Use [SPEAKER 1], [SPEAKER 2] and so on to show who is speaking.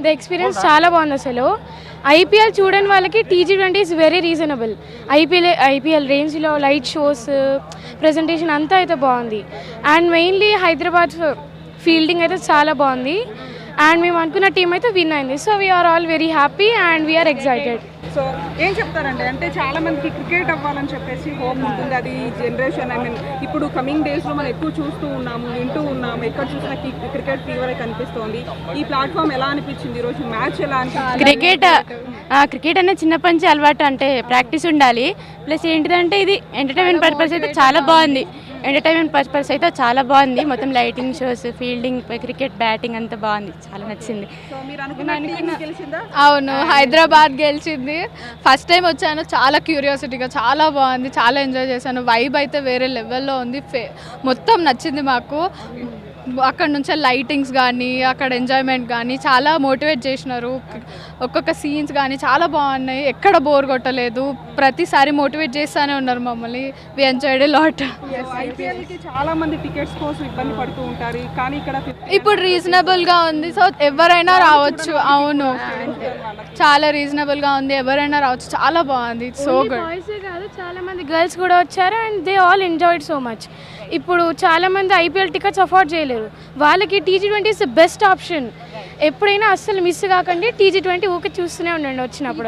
[SPEAKER 1] The experience చాలా బాగుంది అసలు. ఐపీఎల్ చూడని వాళ్ళకి టీజీ20 ఈజ్ వెరీ రీజనబుల్. ఐపీఎల్ రేంజ్లో లైట్ షోస్, ప్రజెంటేషన్ అంతా అయితే బాగుంది. అండ్ మెయిన్లీ హైదరాబాద్ ఫీల్డింగ్ అయితే చాలా బాగుంది. అండ్ మేము అనుకున్న టీం అయితే విన్ అయింది. So we are all very happy and we are excited.
[SPEAKER 2] So ఏం చెప్తారంటే, అంటే చాలా మందికి క్రికెట్ అవ్వాలని చెప్పేసి హోప్ ఉంటుంది. అది జనరేషన్, ఐ మీన్ ఇప్పుడు కమింగ్ డేస్లో మనం ఎక్కువ చూస్తూ ఉన్నాము, వింటూ ఉన్నాము, ఎక్కడ చూసినా క్రికెట్ ఫీవరే కనిపిస్తోంది. ఈ ప్లాట్ఫామ్ ఎలా అనిపించింది, ఈరోజు మ్యాచ్ ఎలా అనిపించింది?
[SPEAKER 3] క్రికెట్ అనేది చిన్నప్పటి నుంచి అలవాటు, అంటే ప్రాక్టీస్ ఉండాలి. ప్లస్ ఏంటిదంటే ఇది ఎంటర్టైన్మెంట్ పర్పస్ అయితే చాలా బాగుంది. మొత్తం lighting shows, fielding, cricket batting అంతా బాగుంది, చాలా నచ్చింది.
[SPEAKER 4] అవును, హైదరాబాద్ గెలిచింది. ఫస్ట్ టైం వచ్చాను, చాలా క్యూరియాసిటీగా, చాలా బాగుంది, చాలా ఎంజాయ్ చేశాను. వైబ్ అయితే వేరే లెవెల్లో ఉంది, మొత్తం నచ్చింది మాకు. అక్కడ నుంచే లైటింగ్స్ కానీ, అక్కడ ఎంజాయ్మెంట్ కానీ చాలా మోటివేట్ చేసినారు. ఒక్కొక్క సీన్స్ కానీ చాలా బాగున్నాయి, ఎక్కడ బోర్ కొట్టలేదు. ప్రతిసారి మోటివేట్ చేస్తూనే ఉన్నారు మమ్మల్ని. We enjoyed a lot.
[SPEAKER 2] ఐపీఎల్కి చాలా మంది టికెట్స్ కోసం ఇబ్బంది పడుతూ ఉంటారు, కానీ ఇక్కడ
[SPEAKER 4] ఇప్పుడు రీజనబుల్గా ఉంది. సో ఎవరైనా రావచ్చు. అవును, చాలా రీజనబుల్గా ఉంది, ఎవరైనా రావచ్చు. చాలా బాగుంది. So good.
[SPEAKER 1] బాయ్సే కాదు, చాలా మంది గర్ల్స్ కూడా వచ్చారు and they all enjoyed so much. ఇప్పుడు చాలా మంది ఐపీఎల్ టికెట్స్ అఫోర్డ్ చేయలేరు, వాళ్ళకి టీజీ20 ఇస్ ద బెస్ట్ ఆప్షన్. ఎప్పుడైనా అస్సలు మిస్ కాకండి. టీజీ20 ఊకే చూస్తూనే ఉండండి వచ్చినప్పుడు.